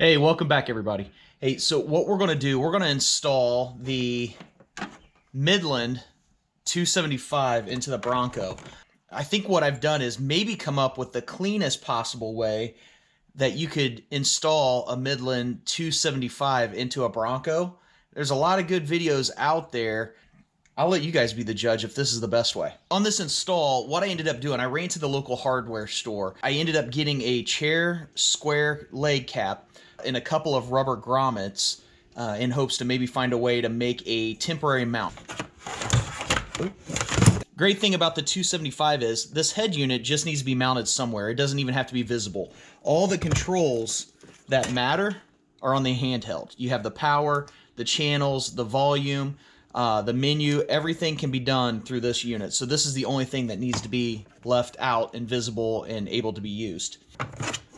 Hey, welcome back everybody. Hey, so what we're going to do, we're going to install the Midland 275 into the Bronco. I think what I've done is maybe come up with the cleanest possible way that you could install a Midland 275 into a Bronco. There's a lot of good videos out there. I'll let you guys be the judge if this is the best way. On this install, what I ended up doing, I ran to the local hardware store. I ended up getting a chair square leg cap and a couple of rubber grommets in hopes to maybe find a way to make a temporary mount. Great thing about the 275 is this head unit just needs to be mounted somewhere. It doesn't even have to be visible. All the controls that matter are on the handheld. You have the power, the channels, the volume, the menu, everything can be done through this unit. So this is the only thing that needs to be left out and visible and able to be used.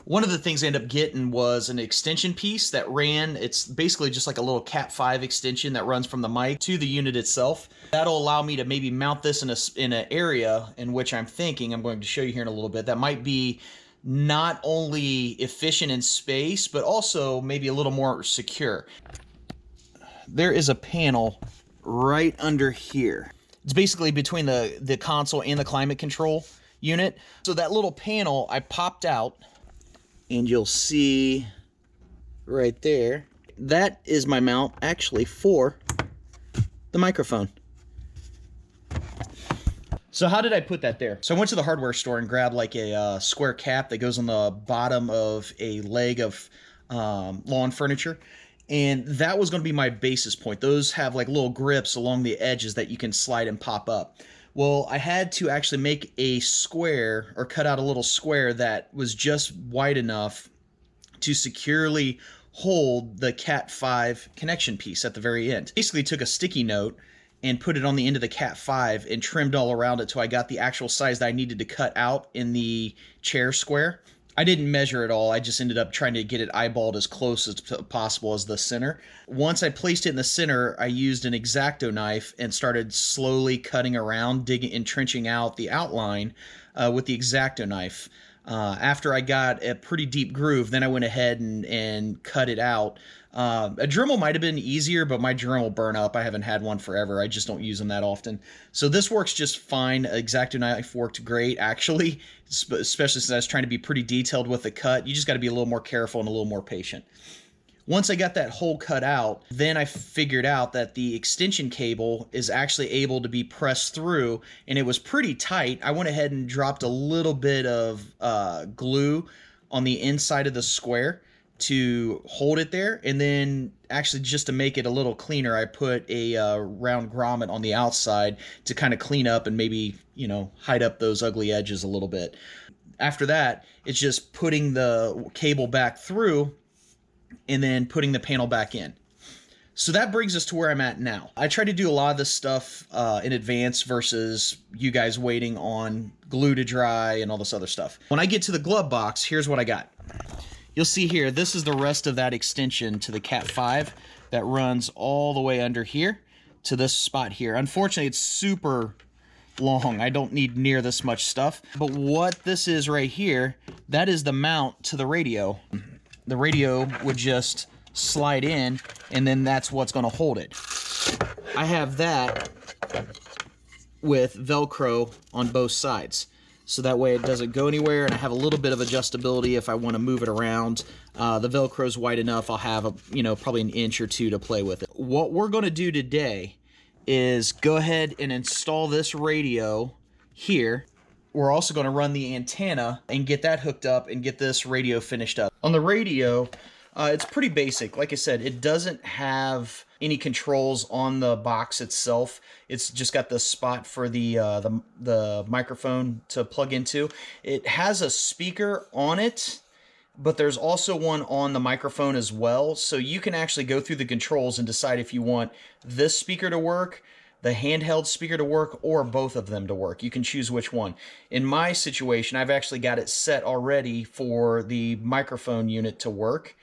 One of the things I ended up getting was an extension piece that ran, it's basically just like a little Cat 5 extension that runs from the mic to the unit itself. That'll allow me to maybe mount this in an area in which I'm thinking, I'm going to show you here in a little bit, that might be not only efficient in space, but also maybe a little more secure. There is a panel right under here. It's basically between the console and the climate control unit. So that little panel I popped out, and you'll see right there, that is my mount actually for the microphone. So how did I put that there? So I went to the hardware store and grabbed like a square cap that goes on the bottom of a leg of lawn furniture. And that was going to be my basis point. Those have like little grips along the edges that you can slide and pop up. Well, I had to actually make a square or cut out a little square that was just wide enough to securely hold the Cat 5 connection piece at the very end. Basically took a sticky note and put it on the end of the Cat 5 and trimmed all around it till I got the actual size that I needed to cut out in the chair square. I didn't measure it all. I just ended up trying to get it eyeballed as close as possible as the center. Once I placed it in the center, I used an X-Acto knife and started slowly cutting around, digging and trenching out the outline with the X-Acto knife. After I got a pretty deep groove, then I went ahead and cut it out. A Dremel might have been easier, but my Dremel burn up. I haven't had one forever. I just don't use them that often. So this works just fine. X-Acto knife worked great, actually, especially since I was trying to be pretty detailed with the cut. You just got to be a little more careful and a little more patient. Once I got that hole cut out, then I figured out that the extension cable is actually able to be pressed through, and it was pretty tight. I went ahead and dropped a little bit of glue on the inside of the square to hold it there, and then actually just to make it a little cleaner, I put a round grommet on the outside to kind of clean up and maybe, you know, hide up those ugly edges a little bit. After that, it's just putting the cable back through and then putting the panel back in. So that brings us to where I'm at now. I try to do a lot of this stuff in advance versus you guys waiting on glue to dry and all this other stuff. When I get to the glove box, here's what I got. You'll see here, this is the rest of that extension to the Cat 5 that runs all the way under here to this spot here. Unfortunately, it's super long. I don't need near this much stuff. But what this is right here, that is the mount to the radio. The radio would just slide in, and then that's what's going to hold it. I have that with Velcro on both sides, so that way it doesn't go anywhere, and I have a little bit of adjustability if I want to move it around. The Velcro's wide enough, I'll have probably an inch or two to play with it. What we're going to do today is go ahead and install this radio here. We're also going to run the antenna and get that hooked up and get this radio finished up. On the radio, it's pretty basic. Like I said, it doesn't have any controls on the box itself. It's just got the spot for the microphone to plug into. It has a speaker on it, but there's also one on the microphone as well. So you can actually go through the controls and decide if you want this speaker to work, the handheld speaker to work, or both of them to work. You can choose which one. In my situation, I've actually got it set already for the microphone unit to work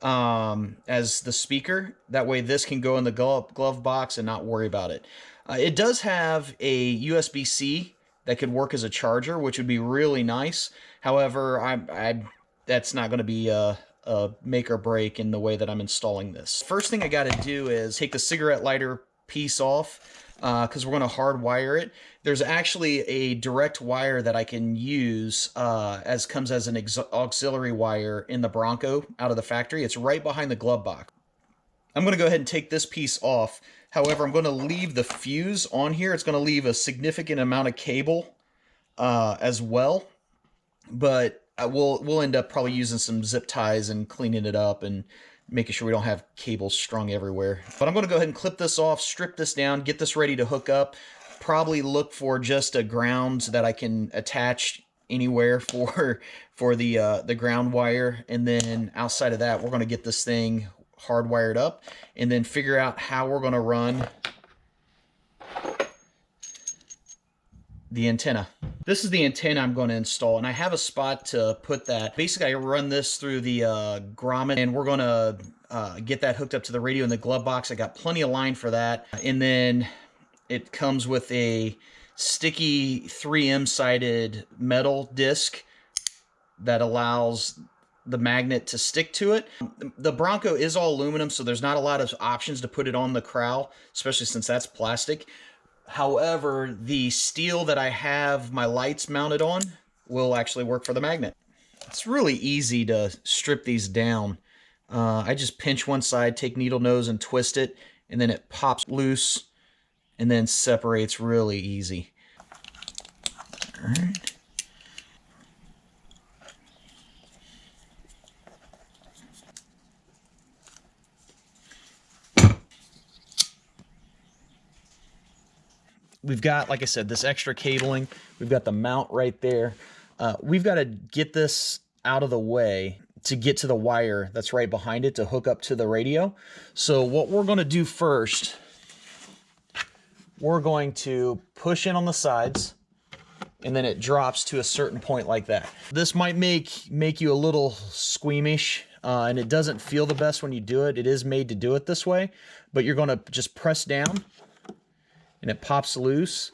as the speaker. That way this can go in the glove box and not worry about it. It does have a USB-C that could work as a charger, which would be really nice. However, that's not going to be a a make or break in the way that I'm installing this. First thing I got to do is take the cigarette lighter piece off, because we're going to hardwire it. There's actually a direct wire that I can use comes as an auxiliary wire in the Bronco out of the factory. It's right behind the glove box. I'm going to go ahead and take this piece off. However, I'm going to leave the fuse on here. It's going to leave a significant amount of cable as well, but we'll end up probably using some zip ties and cleaning it up and making sure we don't have cables strung everywhere. But I'm going to go ahead and clip this off, strip this down, get this ready to hook up. Probably look for just a ground that I can attach anywhere for the ground wire. And then outside of that, we're going to get this thing hardwired up and then figure out how we're going to run the antenna. This is the antenna I'm going to install, and I have a spot to put that. Basically, I run this through the grommet, and we're going to get that hooked up to the radio in the glove box. I got plenty of line for that. And then it comes with a sticky 3M sided metal disc that allows the magnet to stick to it. The Bronco is all aluminum, so there's not a lot of options to put it on the corral, especially since that's plastic. However, the steel that I have my lights mounted on will actually work for the magnet. It's really easy to strip these down. I just pinch one side, take needle nose and twist it, and then it pops loose and then separates really easy. All right. We've got, like I said, this extra cabling. We've got the mount right there. We've got to get this out of the way to get to the wire that's right behind it to hook up to the radio. So what we're going to do first, we're going to push in on the sides, and then it drops to a certain point like that. This might make you a little squeamish, and it doesn't feel the best when you do it. It is made to do it this way, but you're going to just press down, and it pops loose,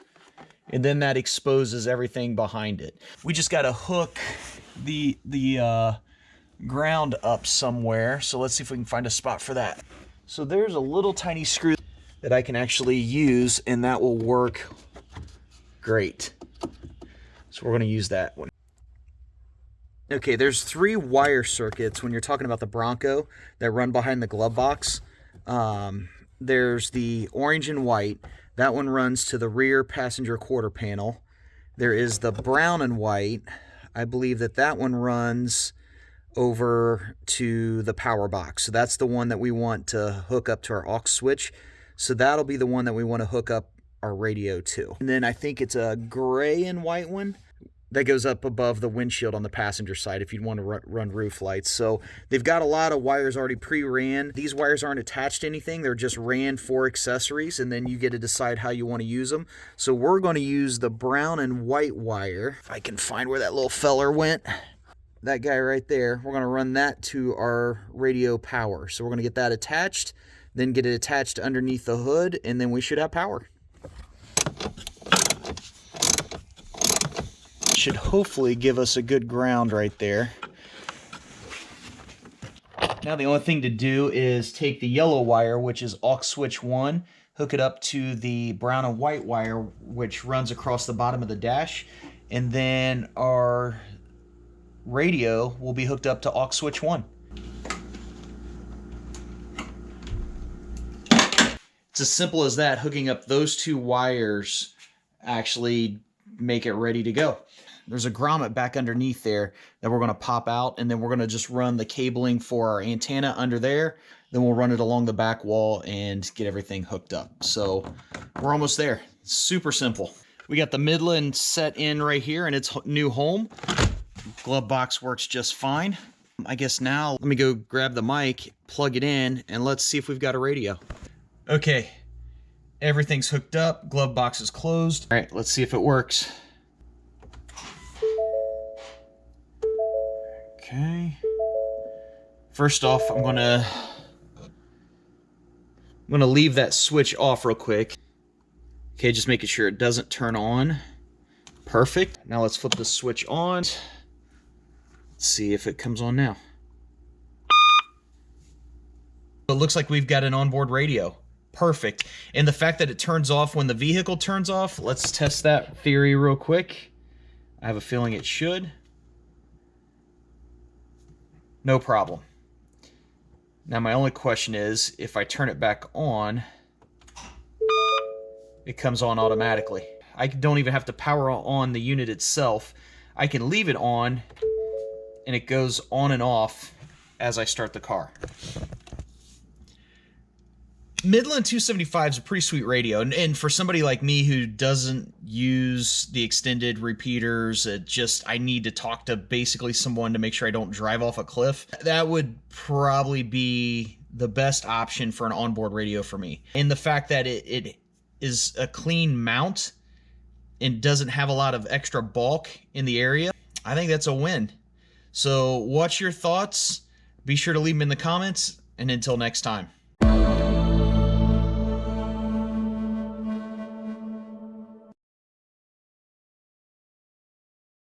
and then that exposes everything behind it. We just got to hook the ground up somewhere, so let's see if we can find a spot for that. So there's a little tiny screw that I can actually use, and that will work great. So we're going to use that one. Okay, there's 3 wire circuits when you're talking about the Bronco that run behind the glove box. There's the orange and white. That one runs to the rear passenger quarter panel. There is the brown and white. I believe that one runs over to the power box. So that's the one that we want to hook up to our aux switch. So that'll be the one that we want to hook up our radio to. And then I think it's a gray and white one that goes up above the windshield on the passenger side if you'd want to run roof lights. So they've got a lot of wires already pre-ran. These wires aren't attached to anything. They're just ran for accessories, and then you get to decide how you want to use them. So we're going to use the brown and white wire. If I can find where that little feller went. That guy right there. We're going to run that to our radio power. So we're going to get that attached, then get it attached underneath the hood, and then we should have power. Should hopefully give us a good ground right there. Now the only thing to do is take the yellow wire, which is aux switch 1, hook it up to the brown and white wire, which runs across the bottom of the dash, and then our radio will be hooked up to aux switch 1. It's as simple as that. Hooking up those 2 wires actually make it ready to go. There's a grommet back underneath there that we're going to pop out, and then we're going to just run the cabling for our antenna under there. Then we'll run it along the back wall and get everything hooked up. So we're almost there. It's super simple. We got the Midland set in right here in its new home. Glove box works just fine. I guess now let me go grab the mic, plug it in, and let's see if we've got a radio. Okay, everything's hooked up. Glove box is closed. All right, let's see if it works. Okay. First off, I'm gonna leave that switch off real quick. Okay, just making sure it doesn't turn on. Perfect. Now let's flip the switch on. Let's see if it comes on now. It looks like we've got an onboard radio. Perfect. And the fact that it turns off when the vehicle turns off, let's test that theory real quick. I have a feeling it should. No problem. Now my only question is, if I turn it back on, it comes on automatically. I don't even have to power on the unit itself. I can leave it on, and it goes on and off as I start the car. Midland 275 is a pretty sweet radio, and for somebody like me who doesn't use the extended repeaters, I need to talk to basically someone to make sure I don't drive off a cliff, that would probably be the best option for an onboard radio for me. And the fact that it is a clean mount and doesn't have a lot of extra bulk in the area, I think that's a win. So what's your thoughts? Be sure to leave them in the comments, and until next time.